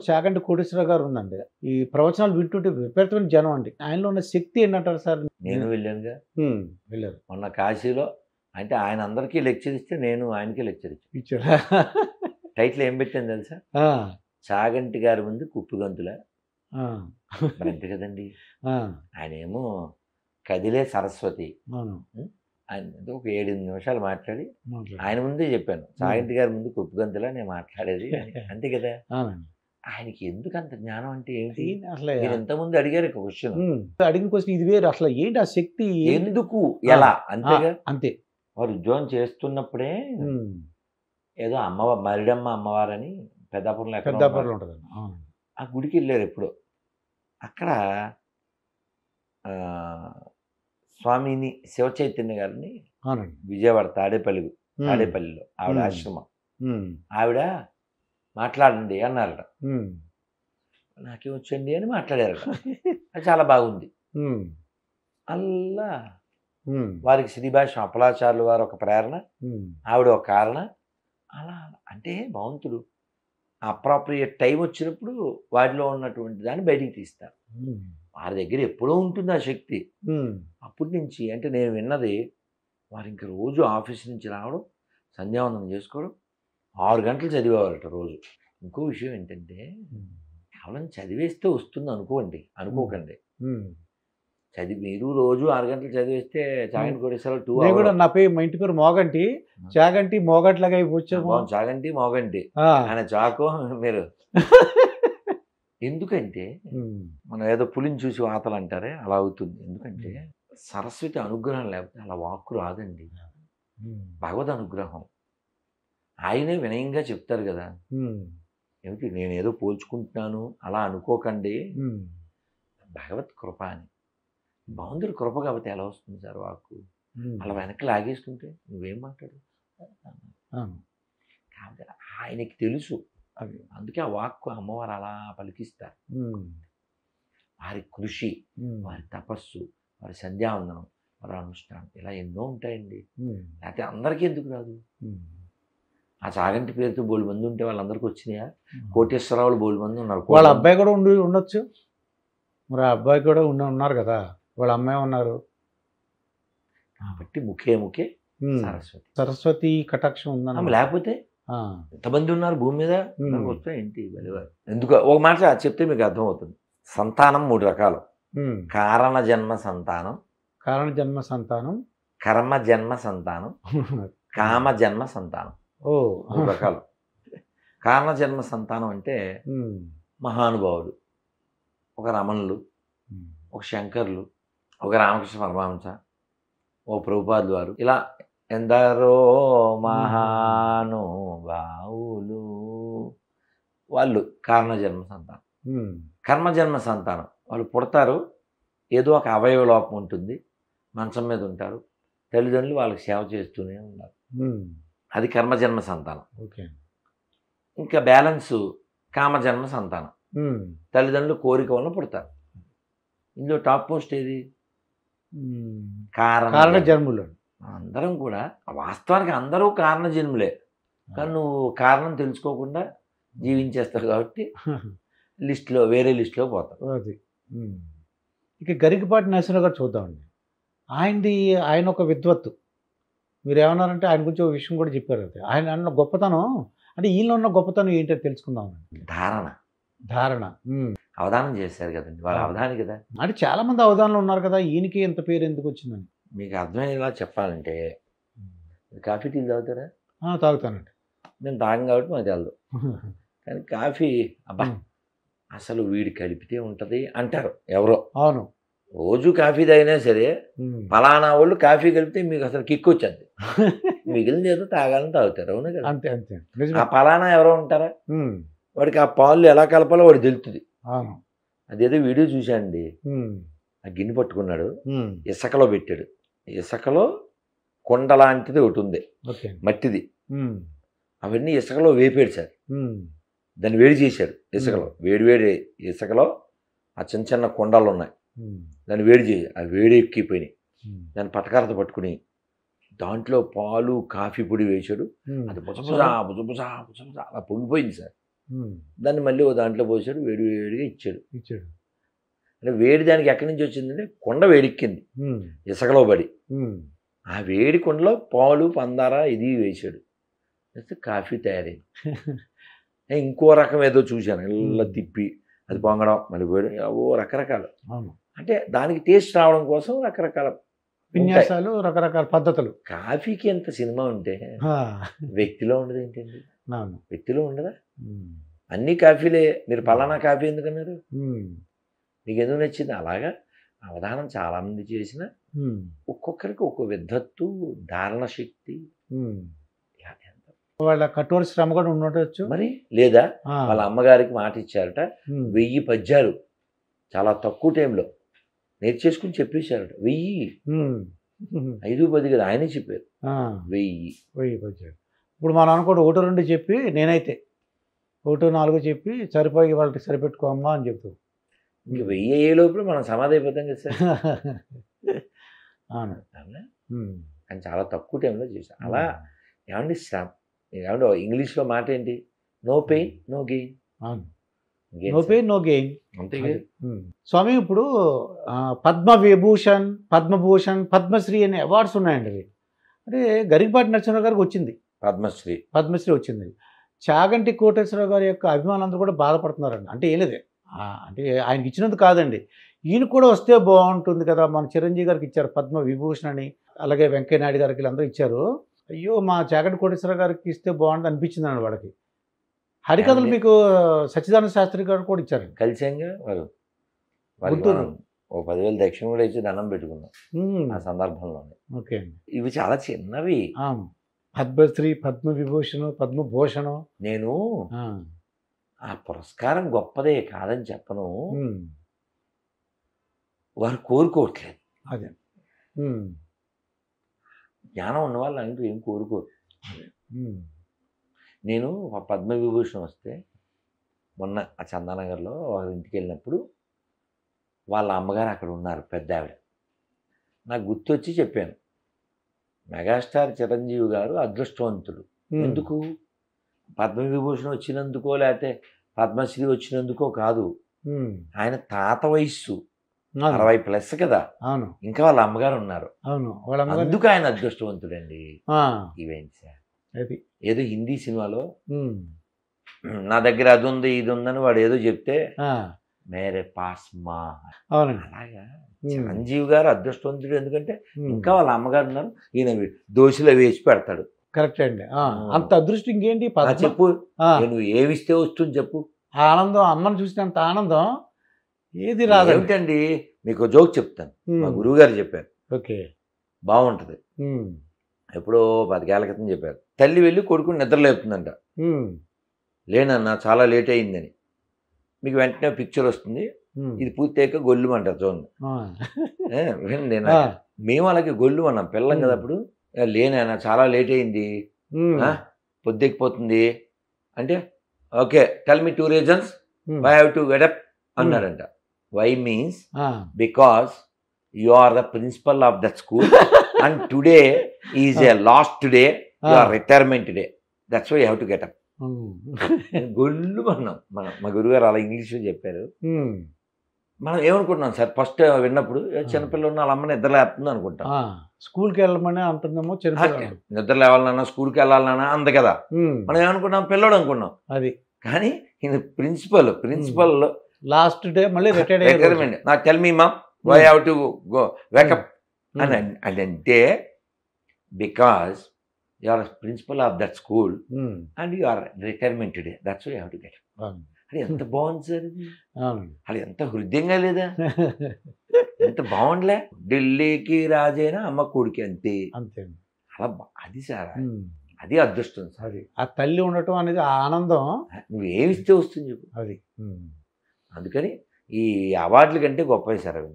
చాగంటి కోటేశ్వరరావు గారు ఉందండి. ఈ ప్రవచనాలు వింటుంటే విపరీతమైన జనం అండి. ఆయనలో ఉన్న శక్తి ఏంటంటారు సార్? నేను వెళ్ళానుగా. వెళ్ళారు. మొన్న కాశీలో అంటే ఆయన అందరికీ లెక్చర్ ఇస్తే నేను ఆయనకి లెక్చర్ ఇచ్చారా? టైటిల్ ఏం పెట్టాను తెలుసా? చాగంటి గారి ముందు కుప్పిగంతుల. మరి అంతే కదండి. ఆయన ఏమో కదిలే సరస్వతి. ఆయన ఒక 7 నిమిషాలు మాట్లాడి ఆయన ముందే చెప్పాను, చాగంటి గారి ముందు కుప్పిగంతులా నేను మాట్లాడేది అంతే కదా. ఆయనకి ఎందుకు అంత జ్ఞానం అంటే ఏంటి? అసలు ఇంతకుముందు అడిగారు క్వశ్చన్, అడిగిన క్వశ్చన్ ఇది వేరు. అసలు ఏంటి ఆ శక్తి, ఎందుకు, ఎలా? అంతేగా. అంతే. వారు ఉద్యోగం చేస్తున్నప్పుడే ఏదో మరిడమ్మ అమ్మవారని పెద్దాపురంలో ఉంటుంది, ఆ గుడికి వెళ్ళారు ఎప్పుడో. అక్కడ స్వామిని శివచైతన్య గారిని విజయవాడ తాడేపల్లిలో ఆవిడ ఆశ్రమం, ఆవిడ మాట్లాడండి అన్నారట. నాకేమొచ్చండి అని మాట్లాడారట. అది చాలా బాగుంది. అల్లా వారికి శ్రీభాష అప్పలాచార్యులు వారు ఒక ప్రేరణ, ఆవిడ ఒక కారణ. అలా అంటే భగవంతుడు అప్రాప్రియేట్ టైం వచ్చినప్పుడు వాటిలో ఉన్నటువంటి దాన్ని బయటికి తీస్తారు. వారి దగ్గర ఎప్పుడో ఉంటుంది ఆ శక్తి. అప్పటి నుంచి అంటే నేను విన్నది, వారు ఇంక రోజు ఆఫీస్ నుంచి రావడం, సంధ్యావందనం చేసుకోవడం, 6 గంటలు చదివేవారట రోజు. ఇంకో విషయం ఏంటంటే, కేవలం చదివేస్తే వస్తుంది అనుకోకండి. మీరు రోజు 6 గంటలు చదివేస్తే చాగంటి కోటేశ్వరరావు 2 hours. నా పేరు, మా ఇంటి పేరు మోగంటి, చాగంటి మోగట్లాగా అయిపోయాము. చాగంటి మోగంటి ఆయన చాకో మీరు. ఎందుకంటే మనం ఏదో పులిని చూసి వాతలు అంటారే అలా అవుతుంది. ఎందుకంటే సరస్వతి అనుగ్రహం లేకపోతే అలా వాక్కు రాదండి. భగవద్ అనుగ్రహం. ఆయనే వినయంగా చెప్తారు కదా, ఏమిటి నేనేదో పోల్చుకుంటున్నాను అలా అనుకోకండి, భగవత్ కృప అని. భగవంతుడి కృప కాబట్టి ఎలా వస్తుంది సార్ వాక్కు? అలా వెనక్కి లాగేసుకుంటే నువ్వేం మాట్లాడు కాబట్టి ఆయనకి తెలుసు. అందుకే ఆ వాక్కు అమ్మవారు అలా పలికిస్తారు. వారి కృషి, వారి తపస్సు, వారి సంధ్యావందనం, వారి అనుష్ఠానం ఇలా ఎన్నో ఉంటాయండి. లేకపోతే అందరికీ ఎందుకు రాదు? ఆ చాగంటి పేరుతో బోల్డ్ మంది ఉంటే వాళ్ళందరికీ వచ్చినాయా? కోటేశ్వరరావులు బోల్డ్ మంది ఉన్నారు. వాళ్ళ అబ్బాయి కూడా ఉండొచ్చు. మరి ఆ అబ్బాయి కూడా ఉన్నారు కదా, వాళ్ళ అమ్మాయి ఉన్నారు. కాబట్టి ముఖే సరస్వతి కటాక్షం ఉందన్న. లేకపోతే ఎంతమంది ఉన్నారు భూమి మీద? వస్తే ఏంటి ఎందుకు? ఒక మాట చెప్తే మీకు అర్థమవుతుంది. సంతానం 3 రకాలు. కారణ జన్మ సంతానం, కర్మ జన్మ సంతానం, కామ జన్మ సంతానం. 3 రకాలు. కారణ జన్మ సంతానం అంటే మహానుభావులు, ఒక రమణులు, ఒక శంకర్లు, ఒక రామకృష్ణ పరమహంస, ఓ ప్రభుపాదులు వారు, ఇలా ఎందరో మహానుభావులు వాళ్ళు కారణజన్మ సంతానం. కర్మజన్మ సంతానం వాళ్ళు పుడతారు, ఏదో ఒక అవయవ లోపం ఉంటుంది, మంచం మీద ఉంటారు, తల్లిదండ్రులు వాళ్ళకి సేవ చేస్తూనే ఉన్నారు. అది కర్మజన్మ సంతానం. ఇంకా బ్యాలెన్సు కామజన్మ సంతానం. తల్లిదండ్రులు కోరిక వల్ల పుడతారు. ఇందులో టాప్ పోస్ట్ ఏది? కారణ జన్ములు. అందరం కూడా వాస్తవానికి అందరూ కారణ జన్ములే, కానీ నువ్వు కారణం తెలుసుకోకుండా జీవించేస్తారు కాబట్టి వేరే లిస్టులో పోతారు. అది ఇక గరికపాటి నరసింహరావు గారు చూద్దామండి. ఆయన ఒక విద్వత్తు. మీరు ఏమన్నారంటే ఆయన గురించి ఒక విషయం కూడా చెప్పారు. అది ఆయన అన్న గొప్పతనం అంటే ఈయన ఉన్న గొప్పతనం ఏంటో తెలుసుకుందాం. ధారణ అవధానం చేశారు కదండి, వాళ్ళ అవధాని కదా. అంటే చాలా మంది అవధానంలో ఉన్నారు కదా, ఈయనకి ఎంత పేరు ఎందుకు వచ్చిందని మీకు అర్థమయ్యేలా చెప్పాలంటే, కాఫీ టీలు తాగుతారా? తాగుతానండి. నేను తాగను కాబట్టి మాకు తెలదు. కానీ కాఫీ అబ్బా అసలు వీడి కలిపితే ఉంటుంది అంటారు ఎవరో. అవును, రోజు కాఫీ తాగినా సరే ఫలానా వాళ్ళు కాఫీ కలిపితే మీకు అసలు కిక్ వచ్చేది, మిగిలిన ఏదో తాగాలని తాగుతారు. అవును కదా. అంతే అంతే. ఆ ఫలానా ఎవరో ఉంటారా, వాడికి ఆ పాలు ఎలా కలపాలో వాడు తెలుస్తుంది. అదేదో వీడియో చూశానండి, ఆ గిన్నె పట్టుకున్నాడు, ఇసుకలో పెట్టాడు, ఇసుకలో కొండ లాంటిది ఒకటి ఉంది మట్టిది, అవన్నీ ఇసుకలో వేపాడు సార్. దాన్ని వేడి చేశాడు ఇసుకలో, వేడి ఇసుకలో ఆ చిన్న చిన్న కొండలు ఉన్నాయి, దాన్ని వేడి చేసి అవి వేడి ఎక్కిపోయినాయి. దాన్ని పటకారత పట్టుకుని దాంట్లో పాలు కాఫీ పొడి వేసాడు, అది బుజబుజా అలా పొంగిపోయింది సార్. దాన్ని మళ్ళీ ఓ దాంట్లో పోసాడు, వేడి వేడిగా ఇచ్చాడు. అంటే వేడి దానికి ఎక్కడి నుంచి వచ్చిందంటే కొండ వేడెక్కింది ఇసుకలో పడి. ఆ వేడి కొండలో పాలు పందార ఇది వేసాడు, వేస్తే కాఫీ తయారైంది. ఇంకో రకం ఏదో చూశాను, ఇలా తిప్పి అది పొంగడం మళ్ళీ వేడి, ఓ రకరకాలు. అంటే దానికి టేస్ట్ రావడం కోసం రకరకాల విన్యాసాలు, రకరకాల పద్ధతులు. కాఫీకి ఎంత సినిమా ఉంటే వ్యక్తిలో ఉండదు ఏంటండి? వ్యక్తిలో ఉండదా? అన్ని కాఫీలే. మీరు పలానా కాఫీ ఎందుకన్నారు? మీకు ఎందుకు నచ్చింది? అలాగా అవధానం చాలామంది చేసిన ఒక్కొక్కరికి ఒక్కో విద్వత్తు, ధారణ శక్తి, వాళ్ళ కఠోర శ్రమ కూడా ఉండవచ్చు మరి. లేదా వాళ్ళ అమ్మగారికి మాట ఇచ్చారట, 1000 పద్యాలు చాలా తక్కువ టైంలో నేర్చేసుకుని చెప్పేశారట. 1000, 5, 10 కదా, ఆయనే చెప్పారు. 1000 పద్యాలు. ఇప్పుడు మనం అనుకోండి 1, 2 చెప్పి, నేనైతే 1, 4 చెప్పి సరిపోయి వాళ్ళకి సరిపెట్టుకోమ్మా అని చెప్తాం. ఇంక 1000 అయ్యే లోపల మనం సమాధి అయిపోతాం కదా సార్. అవును. అని చాలా తక్కువ టైంలో చేశాను. అలా ఏమండి ఏమంటే ఇంగ్లీష్లో మాట ఏంటి? No pain no gain. No pain no gain. అంతే. స్వామి, ఇప్పుడు పద్మవిభూషణ్, పద్మభూషణ్, పద్మశ్రీ అనే అవార్డ్స్ ఉన్నాయండి. అవి అంటే గరికపాటి నరసింహరావు గారికి వచ్చింది పద్మశ్రీ వచ్చింది. చాగంటి కోటేశ్వరరావు గారి యొక్క అభిమానులందరూ కూడా బాధపడుతున్నారండి. అంటే ఏం లేదే, అంటే ఆయనకి ఇచ్చినందుకు కాదండి, ఈయన కూడా వస్తే బాగుంటుంది కదా. మన చిరంజీవి గారికి ఇచ్చారు పద్మ విభూషణ్ అని, అలాగే వెంకయ్య నాయుడు గారికి వీళ్ళందరూ ఇచ్చారు. అయ్యో, మా చాగంటి కోటేశ్వరరావు గారికి ఇస్తే బాగుంటుంది అనిపించింది అండి వాడికి. హరికథలు మీకు సచ్చిదానంద శాస్త్రి గారు కూడా ఇచ్చారు. కలిసాంగా వారు ఓ 10,000 దక్షిణ కూడా ఇచ్చి దండం పెట్టుకున్నాం ఆ సందర్భంలోనే. ఓకే, ఇవి చాలా చిన్నవి. పద్మశ్రీ, పద్మవిభూషణ్, పద్మభూషణం. నేను ఆ పురస్కారం గొప్పదే కాదని చెప్పను, వారు కోరుకోవట్లేదు. అదే జ్ఞానం ఉన్న వాళ్ళు అంటూ ఏం కోరుకోరు. నేను పద్మవిభూషణ్ వస్తే మొన్న ఆ చందానగర్లో వారి ఇంటికి వెళ్ళినప్పుడు వాళ్ళ అమ్మగారు అక్కడ ఉన్నారు, పెద్ద ఆవిడ. నాకు గుర్తొచ్చి చెప్పాను, మెగాస్టార్ చిరంజీవి గారు అదృష్టవంతుడు. ఎందుకు? పద్మవిభూషణ్ వచ్చినందుకో లేకపోతే పద్మశ్రీ వచ్చినందుకో కాదు, ఆయన తాత వయస్సు 60+ కదా. అవును. ఇంకా వాళ్ళ అమ్మగారు ఉన్నారు. అవును. అందుకు ఆయన అదృష్టవంతుడండి. ఈవెంట్స్ ఏదో హిందీ సినిమాలో నా దగ్గర అది ఉంది ఇది ఉందని వాడు ఏదో చెప్తే మేరే పాస్ మా, అలాగా చిరంజీవి గారు అదృష్టవంతుడు. ఎందుకంటే ఇంకా వాళ్ళ అమ్మగారు ఉన్నారు, ఈయన దోశలో వేసి పెడతాడు. కరెక్ట్ అండి. అంత అదృష్టం ఇంకేంటి? చెప్పు, నువ్వు ఏమిస్తే వస్తుంది చెప్పు. ఆనందం, అమ్మను చూసినంత ఆనందం ఏది రాదు. ఏమిటండి, మీకు జోక్ చెప్తాను. మా గురువు గారు చెప్పారు. ఓకే, బాగుంటది. ఎప్పుడో 10 ఏళ్ల క్రితం చెప్పారు. తల్లి వెళ్ళి కొడుకుని నిద్రలేపుతుందంట. లేనన్నా చాలా లేట్ అయిందని. మీకు వెంటనే పిక్చర్ వస్తుంది, ఇది పూర్తయ్యాక గొల్లు అంటారు చూడండి. మేము అలాగే గొల్లు అన్నాం, పిల్లం కదా అప్పుడు. లేనన్నా చాలా లేట్ అయింది, పొద్దెక్కిపోతుంది అంటే, okay tell me 2 reasons why I have to get up అన్నాడంట. Why means because you are the principal of that school and today is a last day, your retirement day, that's why you have to get up. Gollu అన్నాం. మా గురుగారు అలా ఇంగ్లీష్లో చెప్పారు. మనం ఏమనుకుంటున్నాం sir, first విన్నప్పుడు చిన్నపిల్లలు ఉన్న వాళ్ళ అమ్మ నిద్ర లేపుతుంది అనుకుంటాం. స్కూల్కి వెళ్ళమని అంటుందేమో, నిద్ర లేవాలన్నా స్కూల్కి వెళ్ళాలన్నా అంద కదా. మనం ఏమనుకున్నాం, పిల్లడు అనుకున్నాం. అది కానీ ఈయన ప్రిన్సిపల్ లాస్ట్ డే మళ్ళీ రిటైర్మెంట్. నాకు tell me mum why have to go wake up అని అంటే, because you are principal of that school and you are retirement today, that's why you have to get. అది ఎంత బాగుంది సార్, అది ఎంత హృదయంగా లేదా, ఎంత బాగుండలే. ఢిల్లీకి రాజైనా అమ్మ కొడుకి అంతే అంతే. అలా అది సార్, అది అదృష్టం సార్. అది ఆ తల్లి ఉండటం అనేది ఆనందం. నువ్వు ఏమిస్తే వస్తుంది చెప్పు. అది అందుకని ఈ అవార్డుల కంటే గొప్పవి సార్ అవి.